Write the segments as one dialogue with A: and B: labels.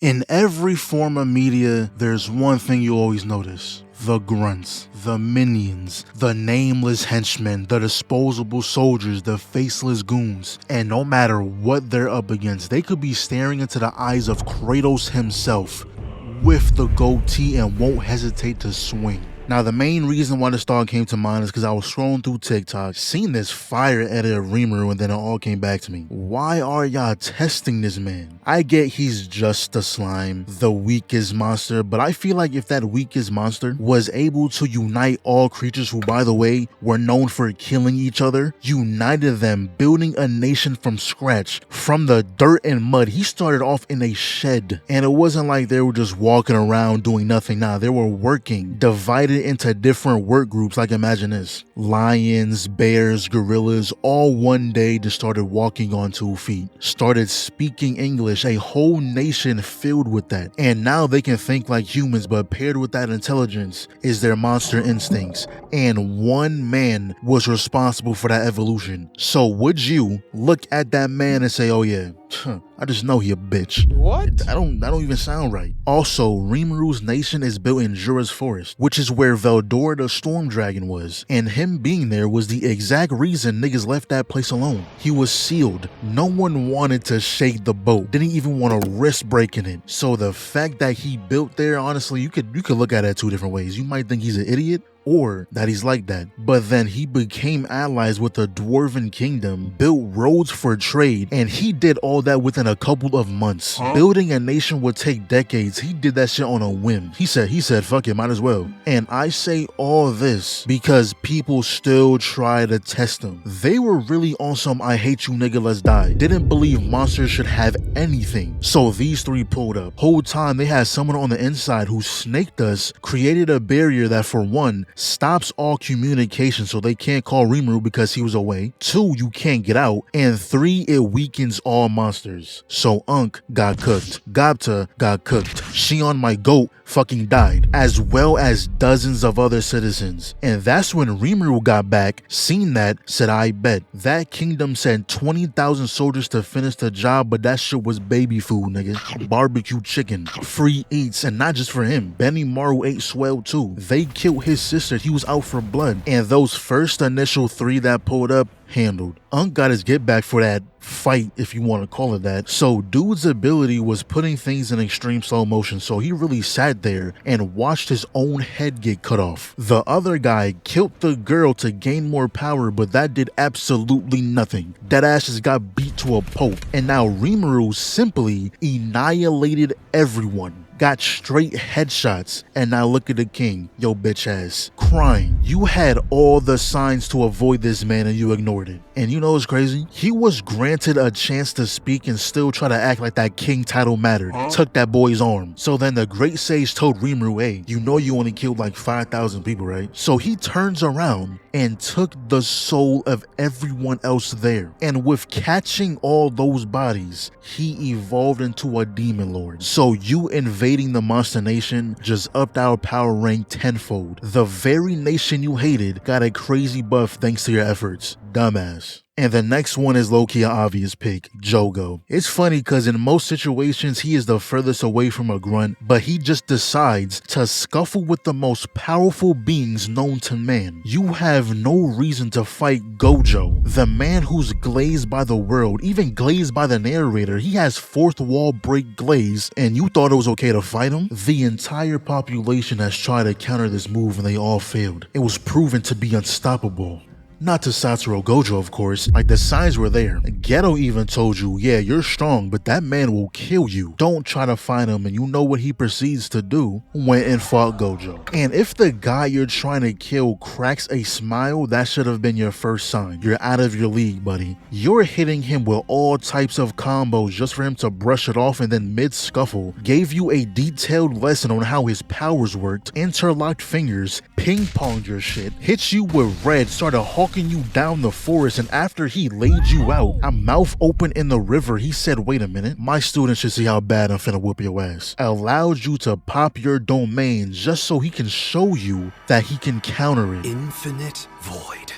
A: In every form of media, there's one thing you always notice. The grunts, the minions, the nameless henchmen, the disposable soldiers, the faceless goons. And no matter what they're up against, they could be staring into the eyes of Kratos himself with the goatee and won't hesitate to swing. Now, the main reason why this thought came to mind is because I was scrolling through TikTok, seen this fire edit of Rimuru, and then it all came back to me. Why are y'all testing this man? I get he's just a slime, the weakest monster, but I feel like if that weakest monster was able to unite all creatures who, by the way, were known for killing each other, united them, building a nation from scratch, from the dirt and mud. He started off in a shed, and it wasn't like they were just walking around doing nothing. Nah, they were working, divided into different work groups. Like, imagine this: lions, bears, gorillas, all one day just started walking on 2 feet, started speaking English, a whole nation filled with that. And now they can think like humans, but paired with that intelligence is their monster instincts. And one man was responsible for that evolution. So would you look at that man and say, oh yeah, I just know he a bitch?
B: What?
A: That don't even sound right. Also, Rimuru's nation is built in Jura's forest, which is where Veldora the Storm Dragon was. And him being there was the exact reason niggas left that place alone. He was sealed. No one wanted to shake the boat. Didn't even want to risk breaking it. So the fact that he built there, honestly, you could look at it 2 different ways. You might think he's an idiot, or that he's like that. But then he became allies with the Dwarven Kingdom, built roads for trade, and he did all that within a couple of months. Building a nation would take decades. He did that shit on a whim. He said, fuck it, might as well. And I say all this because people still try to test him. They were really on some I hate you nigga, let's die. Didn't believe monsters should have anything. So these 3 pulled up. Whole time they had someone on the inside who snaked us, created a barrier that, for one, stops all communication, so they can't call Rimuru because he was away. 2, you can't get out. And 3, it weakens all monsters. So Unk got cooked. Gapta got cooked. Shion, my goat, fucking died, as well as dozens of other citizens. And that's when Rimuru got back, seen that, said, I bet. That kingdom sent 20,000 soldiers to finish the job, but that shit was baby food, nigga. Barbecue chicken, free eats, and not just for him. Benimaru ate swell too. They killed his sister. He was out for blood. And those first initial 3 that pulled up, handled. Unk got his get back for that fight, if you want to call it that. So dude's ability was putting things in extreme slow motion, so he really sat there and watched his own head get cut off. The other guy killed the girl to gain more power, but that did absolutely nothing. That ass just got beat to a pulp. And now Rimuru simply annihilated everyone. Got straight headshots, and now look at the king, yo bitch ass, crying. You had all the signs to avoid this man and you ignored it. And you know what's crazy? He was granted a chance to speak and still try to act like that king title mattered. Took that boy's arm. So then the great sage told Rimuru, hey, you know you only killed like 5,000 people, right? So he turns around and took the soul of everyone else there. And with catching all those bodies, he evolved into a demon lord. So you invading the monster nation just upped our power rank tenfold. The very nation you hated got a crazy buff thanks to your efforts. Dumbass. And the next one is low-key an obvious pick, Jogo. It's funny because in most situations he is the furthest away from a grunt, but he just decides to scuffle with the most powerful beings known to man. You have no reason to fight Gojo, the man who's glazed by the world, even glazed by the narrator. He has 4th wall break glaze, and you thought it was okay to fight him? The entire population has tried to counter this move and they all failed. It was proven to be unstoppable. Not to Satoru Gojo, of course, like the signs were there. Geto even told you, yeah, you're strong, but that man will kill you. Don't try to find him, and you know what he proceeds to do? Went and fought Gojo. And if the guy you're trying to kill cracks a smile, that should have been your first sign. You're out of your league, buddy. You're hitting him with all types of combos just for him to brush it off, and then mid-scuffle, gave you a detailed lesson on how his powers worked, interlocked fingers, ping-ponged your shit, hit you with red, started hawking you down the forest, and after he laid you out, a mouth open in the river, he said, wait a minute, my students should see how bad I'm finna whoop your ass. Allowed you to pop your domain just so he can show you that he can counter it.
C: Infinite void.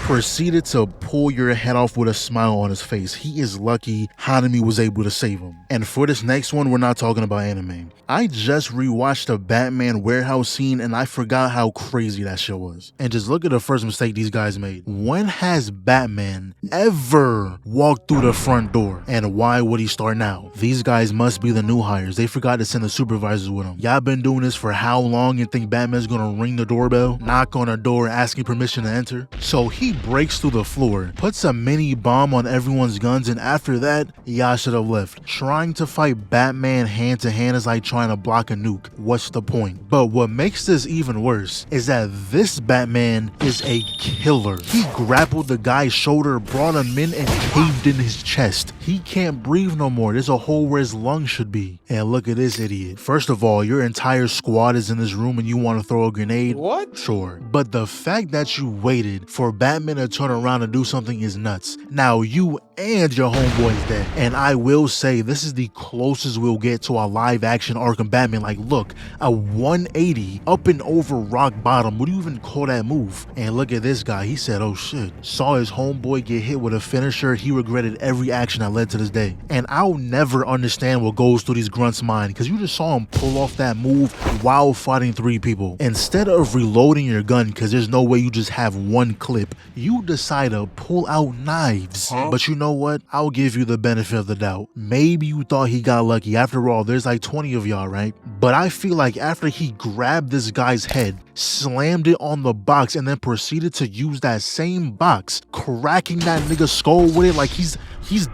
A: proceeded to pull your head off with a smile on his face. He is lucky Hanami was able to save him. And for this next one, we're not talking about anime. I just rewatched the Batman warehouse scene and I forgot how crazy that shit was. And just look at the first mistake these guys made. When has Batman ever walked through the front door? And why would he start now? These guys must be the new hires. They forgot to send the supervisors with them. Y'all been doing this for how long and think Batman's gonna ring the doorbell, knock on a door, asking permission to enter? So he breaks through the floor, puts a mini bomb on everyone's guns, and after that, y'all should have left. Trying to fight Batman hand to hand is like trying to block a nuke. What's the point? But what makes this even worse is that this Batman is a killer. He grappled the guy's shoulder, brought him in, and caved in his chest. He can't breathe no more. There's a hole where his lungs should be. And look at this idiot. First of all, your entire squad is in this room and you want to throw a grenade? What? Sure. But the fact that you waited for Batman to turn around and do something is nuts. Now you and your homeboy is dead. And I will say this is the closest we'll get to a live action Arkham Batman. Like, look, a 180 up and over rock bottom. What do you even call that move? And look at this guy. He said, oh shit. Saw his homeboy get hit with a finisher. He regretted every action that led to this day. And I'll never understand what goes through these grunts' mind, because you just saw him pull off that move while fighting 3 people. Instead of reloading your gun, because there's no way you just have one clip, you decide to pull out knives. But you know what? I'll give you the benefit of the doubt. Maybe you thought he got lucky. After all, there's like 20 of y'all, right? But I feel like after he grabbed this guy's head, slammed it on the box, and then proceeded to use that same box, cracking that nigga's skull with it like he's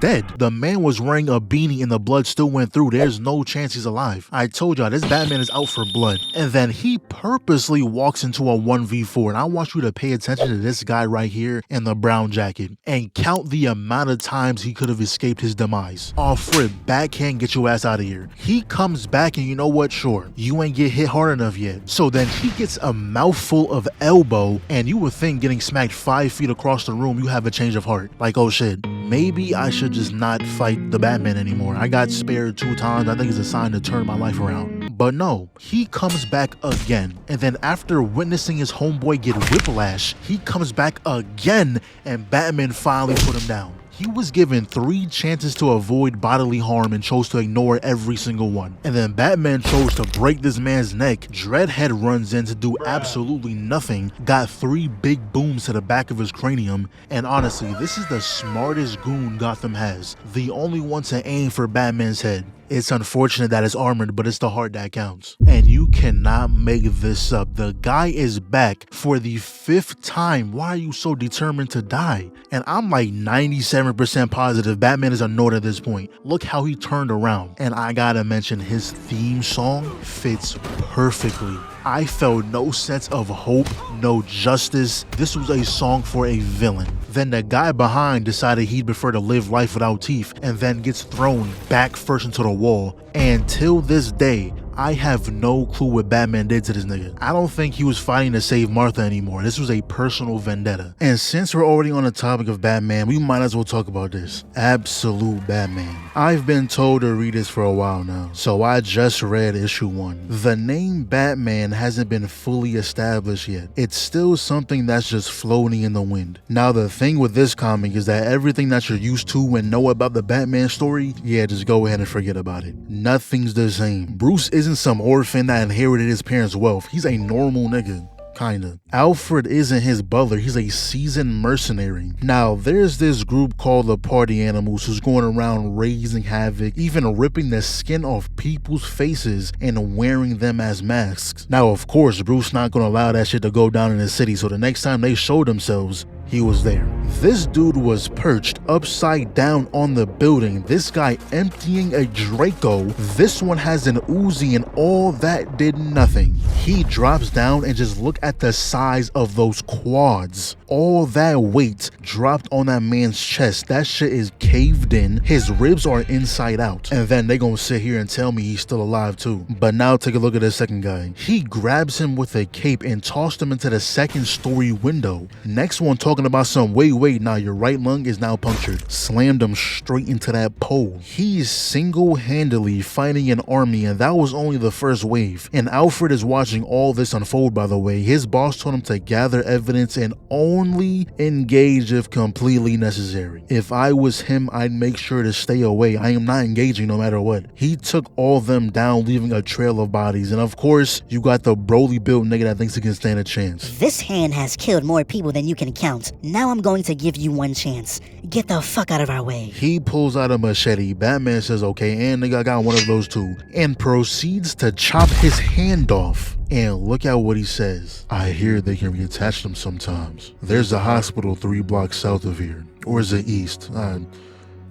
A: dead. The man was wearing a beanie and the blood still went through. There's no chance he's alive. I told y'all, this Batman is out for blood. And then he purposely walks into a 1v4. And I want you to pay attention to this guy right here in the brown jacket and count the amount of times he could have escaped his demise. Off rip, backhand, get your ass out of here. He comes back and you know what? Sure, you ain't get hit hard enough yet. So then he gets a mouthful of elbow, and you would think getting smacked 5 feet across the room, you have a change of heart. Like, oh shit, maybe I should just not fight the Batman anymore. I got spared 2 times. I think it's a sign to turn my life around. But no, he comes back again. And then after witnessing his homeboy get whiplash, he comes back again, and Batman finally put him down. He was given 3 chances to avoid bodily harm and chose to ignore every single one. And then Batman chose to break this man's neck. Dreadhead runs in to do absolutely nothing, got 3 big booms to the back of his cranium, and honestly, this is the smartest goon Gotham has. The only one to aim for Batman's head. It's unfortunate that it's armored, but it's the heart that counts. And you cannot make this up. The guy is back for the 5th time. Why are you so determined to die? And I'm like 97% positive Batman is annoyed at this point. Look how he turned around. And I gotta mention, his theme song fits perfectly. I felt no sense of hope, no justice. This was a song for a villain. Then the guy behind decided he'd prefer to live life without teeth, and then gets thrown back first into the wall. And till this day, I have no clue what Batman did to this nigga. I don't think he was fighting to save Martha anymore. This was a personal vendetta. And since we're already on the topic of Batman, we might as well talk about this. Absolute Batman. I've been told to read this for a while now, so I just read issue 1. The name Batman hasn't been fully established yet. It's still something that's just floating in the wind. Now the thing with this comic is that everything that you're used to and know about the Batman story, yeah, just go ahead and forget about it. Nothing's the same. Bruce isn't some orphan that inherited his parents' wealth. He's a normal nigga. Kinda. Alfred isn't his butler, he's a seasoned mercenary. Now, there's this group called the Party Animals who's going around raising havoc, even ripping the skin off people's faces and wearing them as masks. Now, of course, Bruce not gonna allow that shit to go down in the city, so the next time they show themselves, he was there. This dude was perched upside down on the building. This guy emptying a Draco. This one has an Uzi, and all that did nothing. He drops down and just look at the size of those quads. All that weight dropped on that man's chest. That shit is caved in. His ribs are inside out. And then they gonna sit here and tell me he's still alive too. But now take a look at the second guy. He grabs him with a cape and tossed him into the 2nd story window. Next one talking talking about some wait, nah, your right lung is now punctured. Slammed him straight into that pole. He's single-handedly fighting an army, and that was only the first wave. And Alfred is watching all this unfold, by the way. His boss told him to gather evidence and only engage if completely necessary. If I was him, I'd make sure to stay away. I am not engaging no matter what. He took all of them down, leaving a trail of bodies. And of course, you got the broly built nigga that thinks he can stand a chance.
B: This hand has killed more people than you can count. Now I'm going to give you one chance. Get the fuck out of our way.
A: He pulls out a machete. Batman says, okay, and nigga, I got one of those too. And proceeds to chop his hand off. And look at what he says. I hear they can reattach them sometimes. There's a hospital 3 blocks south of here. Or is it east?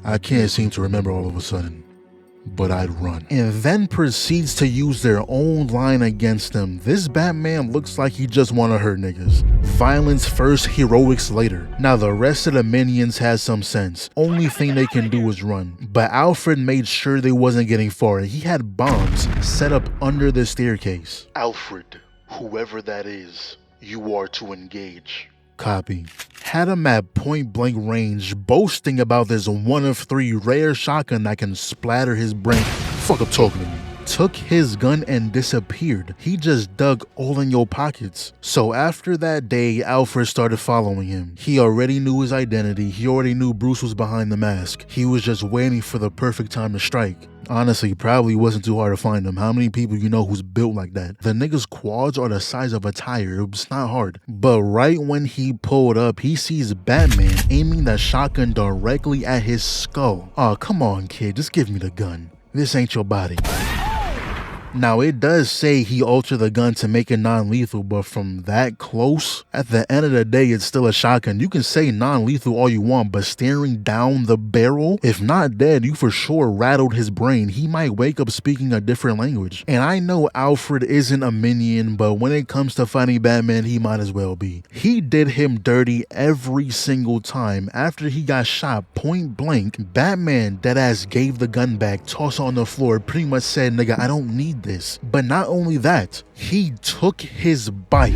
A: I can't seem to remember all of a sudden. But I'd run. And then proceeds to use their own line against them. This Batman looks like he just wanna hurt niggas. Violence first, heroics later. Now the rest of the minions has some sense. Only thing they can do is run. But Alfred made sure they wasn't getting far. He had bombs set up under the staircase. Alfred, whoever that is, you are to engage. Copy. Had him at point blank range, boasting about this 1 of 3 rare shotgun that can splatter his brain. Fuck up talking to me. Took his gun and disappeared. He just dug all in your pockets. So after that day, Alfred started following him. He already knew his identity. He already knew Bruce was behind the mask. He was just waiting for the perfect time to strike. Honestly, probably wasn't too hard to find him. How many people you know who's built like that? The nigga's quads are the size of a tire. It's not hard. But right when he pulled up, he sees Batman aiming the shotgun directly at his skull. Oh, come on, kid. Just give me the gun. This ain't your body. Now, it does say he altered the gun to make it non-lethal, but from that close, at the end of the day, it's still a shotgun. You can say non-lethal all you want, but staring down the barrel, if not dead, you for sure rattled his brain. He might wake up speaking a different language. And I know Alfred isn't a minion, but when it comes to fighting Batman, he might as well be. He did him dirty every single time. After he got shot point blank, Batman deadass gave the gun back, tossed on the floor, pretty much said, nigga, I don't need this. But not only that, he took his bike.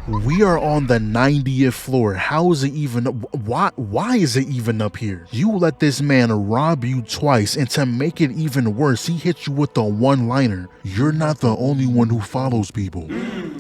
A: We are on the 90th floor. How is it even, why is it even up here? You let this man rob you twice, and to make it even worse, he hit you with the one-liner. You're not the only one who follows people.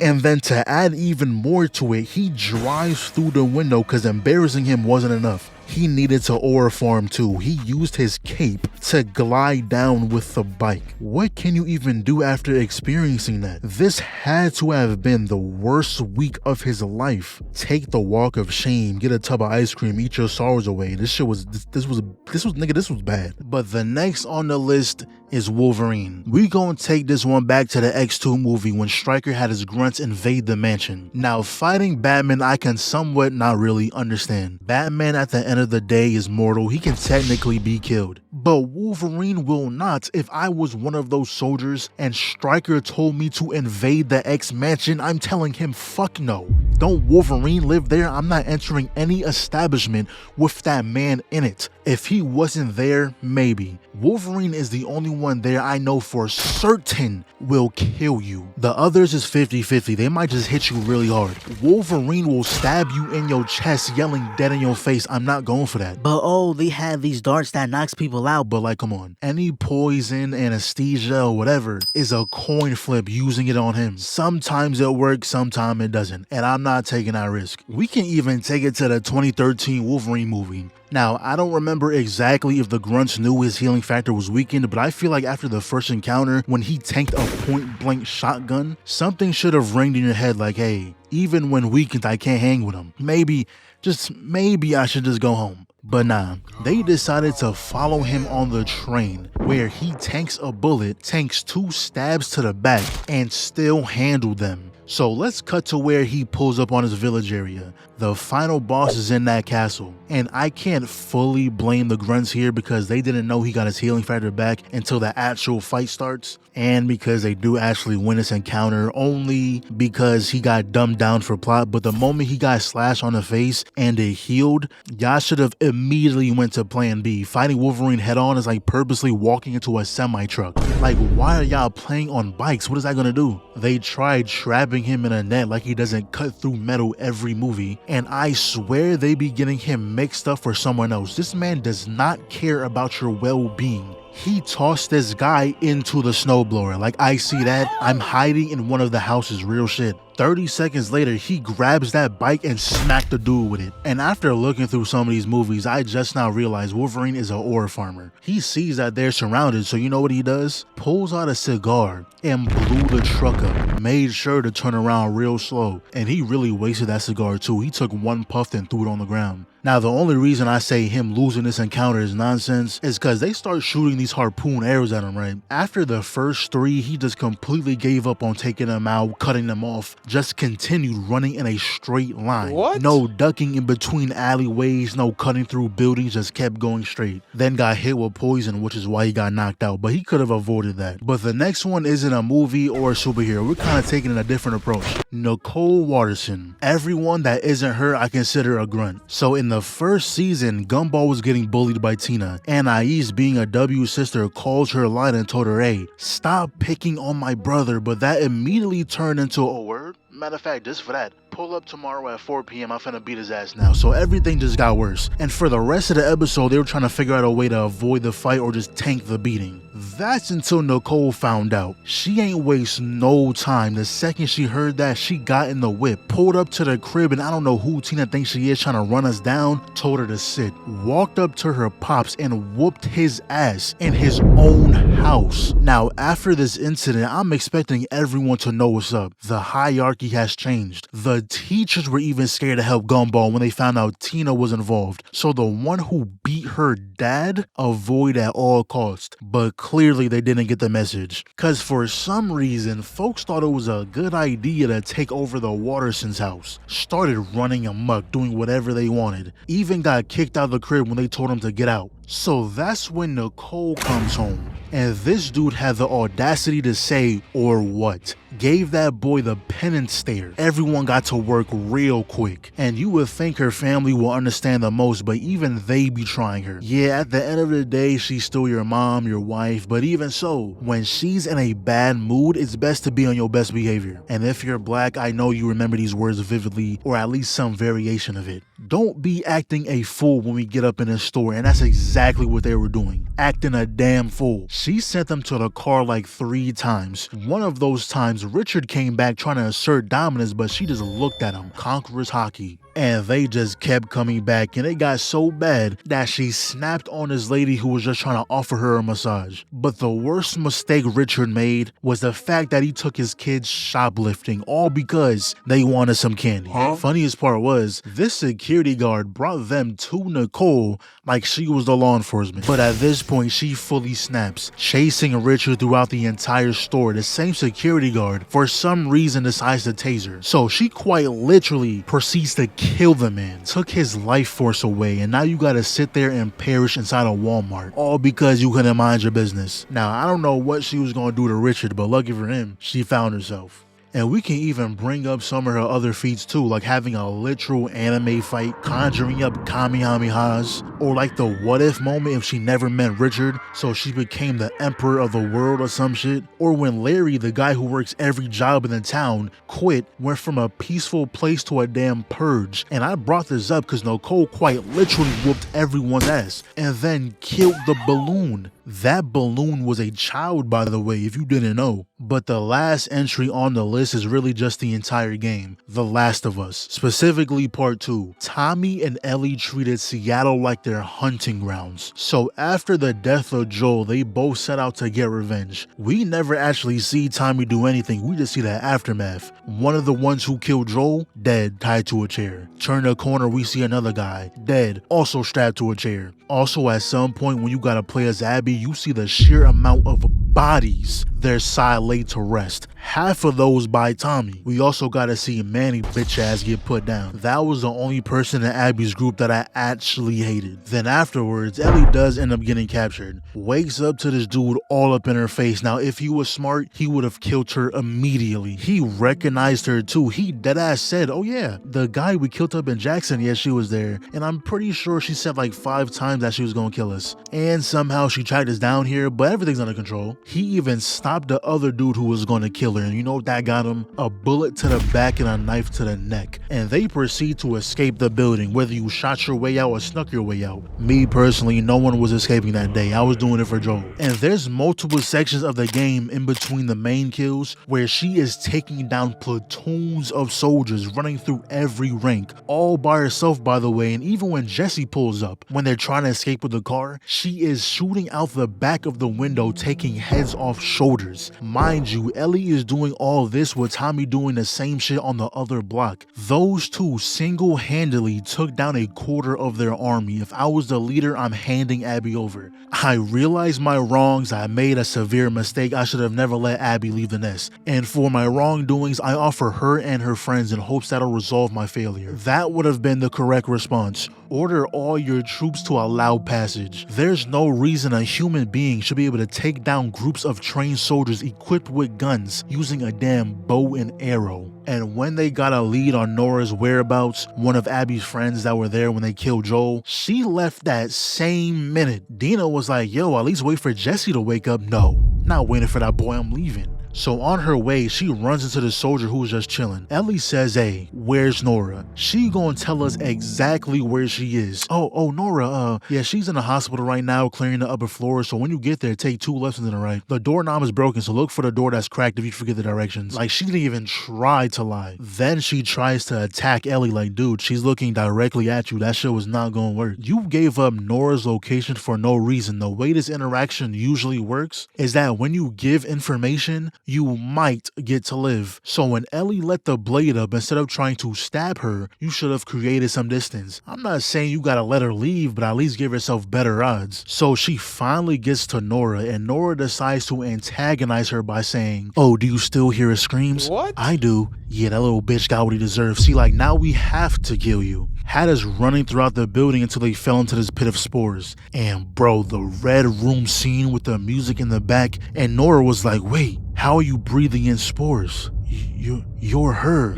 A: And then to add even more to it, he drives through the window because embarrassing him wasn't enough. He needed to ore farm too. He used his cape to glide down with the bike. What can you even do after experiencing that? This had to have been the worst week of his life. Take the walk of shame, get a tub of ice cream, eat your sorrows away. This was bad. But the next on the list is Wolverine. We gonna take this one back to the X2 movie when Stryker had his grunts invade the mansion. Now, fighting Batman, I can somewhat not really understand. Batman at the end of the day is mortal. He can technically be killed. But Wolverine will not. If I was one of those soldiers and Stryker told me to invade the X mansion, I'm telling him fuck no. Don't Wolverine live there? I'm not entering any establishment with that man in it. If he wasn't there, maybe. Wolverine is the only one there I know for certain will kill you. The others is 50-50. They might just hit you really hard. Wolverine will stab you in your chest, yelling dead in your face. I'm not going for that. But oh, they have these darts that knocks people out. But like, come on. Any poison, anesthesia, or whatever is a coin flip using it on him. Sometimes it works, sometimes it doesn't. And I'm not taking that risk. We can even take it to the 2013 Wolverine movie. Now, I don't remember exactly if the Grunts knew his healing factor was weakened, but I feel like after the first encounter, when he tanked a point-blank shotgun, something should have ringed in your head like, hey, even when weakened, I can't hang with him. Maybe, just maybe I should just go home. But nah, they decided to follow him on the train, where he tanks a bullet, tanks 2 stabs to the back, and still handled them. So let's cut to where he pulls up on his village area. The final boss is in that castle, and I can't fully blame the Grunts here because they didn't know he got his healing factor back until the actual fight starts, and because they do actually win this encounter only because he got dumbed down for plot. But the moment he got slashed on the face and it healed, y'all should have immediately went to plan B. Fighting Wolverine head on is like purposely walking into a semi-truck. Like, why are y'all playing on bikes? What is that gonna do? They tried trapping him in a net like he doesn't cut through metal every movie, and I swear they be getting him mixed up for someone else. This man does not care about your well-being. He tossed this guy into the snowblower. Like, I see that. I'm hiding in one of the houses, real shit. 30 seconds later, he grabs that bike and smacked the dude with it. And after looking through some of these movies, I just now realized Wolverine is an ore farmer. He sees that they're surrounded, so you know what he does? Pulls out a cigar and blew the truck up. Made sure to turn around real slow. And he really wasted that cigar too. He took one puff and threw it on the ground. Now, the only reason I say him losing this encounter is nonsense is because they start shooting these harpoon arrows at him, right? After the first 3, he just completely gave up on taking them out, cutting them off, just continued running in a straight line.
C: What?
A: No ducking in between alleyways, no cutting through buildings, just kept going straight. Then got hit with poison, which is why he got knocked out, but he could have avoided that. But the next one isn't a movie or a superhero. We're kind of taking a different approach. Nicole Waterson. Everyone that isn't her, I consider a grunt. So in the first season, Gumball was getting bullied by Tina. Anais, being a W sister, calls her line and told her, hey, stop picking on my brother, but that immediately turned into a word. Matter of fact, just for that, pull up tomorrow at 4 p.m. I'm finna beat his ass now. So everything just got worse. And for the rest of the episode, they were trying to figure out a way to avoid the fight or just tank the beating. That's until Nicole found out. She ain't waste no time. The second she heard that, she got in the whip, pulled up to the crib, and I don't know who Tina thinks she is trying to run us down, told her to sit, walked up to her pops and whooped his ass in his own house. Now, after this incident, I'm expecting everyone to know what's up. The hierarchy has changed. The teachers were even scared to help Gumball when they found out Tina was involved. So the one who beat her dad, avoid at all costs. But clearly they didn't get the message. Cause for some reason, folks thought it was a good idea to take over the Waterson's house. Started running amok, doing whatever they wanted. Even got kicked out of the crib when they told him to get out. So that's when Nicole comes home. And this dude had the audacity to say, or what? Gave that boy the penance stare. Everyone got to work real quick. And you would think her family will understand the most, but even they be trying her. Yeah, at the end of the day, she's still your mom, your wife, but even so, when she's in a bad mood, it's best to be on your best behavior. And if you're black, I know you remember these words vividly, or at least some variation of it. Don't be acting a fool when we get up in this store, and that's exactly what they were doing. Acting a damn fool. She sent them to the car like 3 times. One of those times, Richard came back trying to assert dominance, but she just looked at him. Conqueror's hockey. And they just kept coming back, and it got so bad that she snapped on this lady who was just trying to offer her a massage. But the worst mistake Richard made was the fact that he took his kids shoplifting, all because they wanted some candy. Funniest part was, this security guard brought them to Nicole like she was the law enforcement. But at this point, she fully snaps, chasing Richard throughout the entire store. The same security guard, for some reason, decides to tase her. So she quite literally proceeds to kill the man, took his life force away, and now you gotta sit there and perish inside a Walmart, all because you couldn't mind your business. Now, I don't know what she was gonna do to Richard, but lucky for him, she found herself. And we can even bring up some of her other feats too, like having a literal anime fight, conjuring up Kamehamehas, or like the what if moment if she never met Richard, so she became the emperor of the world or some shit. Or when Larry, the guy who works every job in the town, quit, went from a peaceful place to a damn purge. And I brought this up because Nicole quite literally whooped everyone's ass, and then killed the balloon. That balloon was a child, by the way, if you didn't know. But the last entry on the list is really just the entire game, The Last of Us, specifically part 2. Tommy and Ellie treated Seattle like their hunting grounds. So after the death of Joel, they both set out to get revenge. We never actually see Tommy do anything, we just see the aftermath. One of the ones who killed Joel, dead, tied to a chair. Turn the corner, we see another guy, dead, also strapped to a chair. Also, at some point when you gotta play as Abby, you see the sheer amount of bodies their side laid to rest. half of those by Tommy. We also gotta see Manny bitch ass get put down. That was the only person in Abby's group that I actually hated. Then afterwards, Ellie does end up getting captured. Wakes up to this dude all up in her face. Now if he was smart, he would have killed her immediately. He recognized her too. He deadass said, oh yeah, the guy we killed up in Jackson, yeah, she was there. And I'm pretty sure she said like 5 times that she was gonna kill us. And somehow she tracked us down here, but everything's under control. He even stopped the other dude who was gonna kill her. And you know what that got him? A bullet to the back and a knife to the neck. And they proceed to escape the building, whether you shot your way out or snuck your way out. Me personally, no one was escaping that day. I was doing it for Joel. And there's multiple sections of the game in between the main kills where she is taking down platoons of soldiers, running through every rank, all by herself, by the way. And even when Jesse pulls up, when they're trying to escape with the car, she is shooting out the back of the window, taking heads off shoulders. Mind you, Ellie is doing all this with Tommy doing the same shit on the other block. Those two single-handedly took down a quarter of their army. If I was the leader, I'm handing Abby over. I realized my wrongs. I made a severe mistake. I should have never let Abby leave the nest. And for my wrongdoings, I offer her and her friends in hopes that'll resolve my failure. That would have been the correct response. Order all your troops to allow passage. There's no reason a human being should be able to take down groups of trained soldiers equipped with guns using a damn bow and arrow. And when they got a lead on Nora's whereabouts, one of Abby's friends that were there when they killed Joel, she left that same minute. Dina was like, yo, at least wait for Jesse to wake up. No, not waiting for that boy, I'm leaving. So on her way, she runs into the soldier who was just chilling. Ellie says, hey, where's Nora? She gonna tell us exactly where she is. Oh, Nora, yeah, she's in the hospital right now clearing the upper floor, so when you get there, take 2 lefts and then a right. The doorknob is broken, so look for the door that's cracked if you forget the directions. Like, she didn't even try to lie. Then she tries to attack Ellie like, dude, she's looking directly at you. That shit was not gonna work. You gave up Nora's location for no reason. The way this interaction usually works is that when you give information, you might get to live. So when Ellie let the blade up, instead of trying to stab her, you should have created some distance. I'm not saying you gotta let her leave, but at least give yourself better odds. So she finally gets to Nora, and Nora decides to antagonize her by saying, oh, do you still hear her screams?
C: What?
A: I do. Yeah, that little bitch got what he deserves. See, like, now we have to kill you. Had us running throughout the building until they fell into this pit of spores. And bro, the red room scene with the music in the back, and Nora was like, wait, how are you breathing in spores? You're her.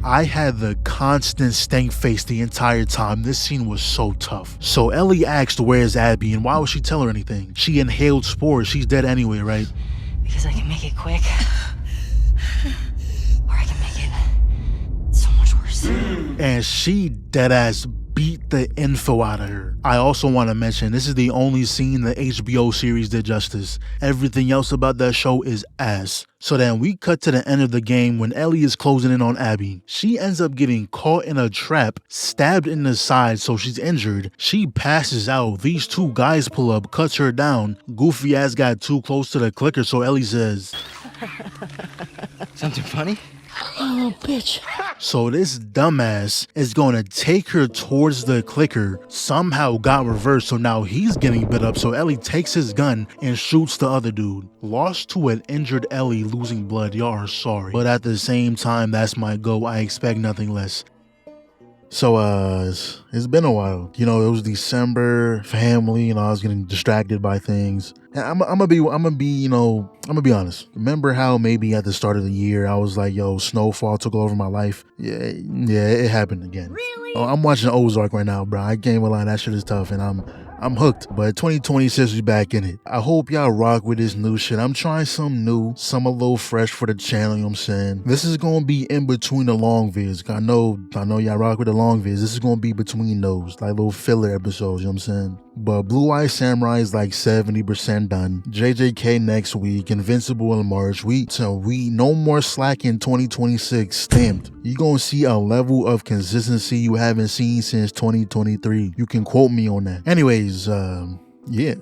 A: I had the constant stank face the entire time. This scene was so tough. So Ellie asked, where's Abby, and why would she tell her anything? She inhaled spores. She's dead anyway, right?
D: Because I can make it quick. Or I can make it so much worse.
A: And she deadass beat the info out of her. I also want to mention, this is the only scene the HBO series did justice. Everything else about that show is ass. So then we cut to the end of the game when Ellie is closing in on Abby. She ends up getting caught in a trap, stabbed in the side, so she's injured. She passes out. These 2 guys pull up, cuts her down. Goofy ass got too close to the clicker, so Ellie says,
C: Something funny?
B: Oh, bitch.
A: So this dumbass is gonna take her towards the clicker, somehow got reversed, so now he's getting bit up, so Ellie takes his gun and shoots the other dude. Lost to an injured Ellie losing blood, y'all are sorry. But at the same time, that's my goal. I expect nothing less. So it's been a while. You know, it was December, family, I was getting distracted by things. And I'm gonna be honest. Remember how maybe at the start of the year I was like, yo, snowfall took over my life? Yeah, it happened again.
B: Really?
A: Oh, I'm watching Ozark right now, bro. I can't even lie, that shit is tough, and I'm hooked. But 2026 is back in it. I hope y'all rock with this new shit. I'm trying some new, some a little fresh for the channel, you know what I'm saying? This is gonna be in between the long vids. I know y'all rock with the long vids. This is gonna be between those, like little filler episodes, you know what I'm saying? But Blue Eye Samurai is like 70% done. JJK next week, Invincible in March. We no more slack in 2026 stamped. You gonna see a level of consistency you haven't seen since 2023. You can quote me on that. Anyways, yeah.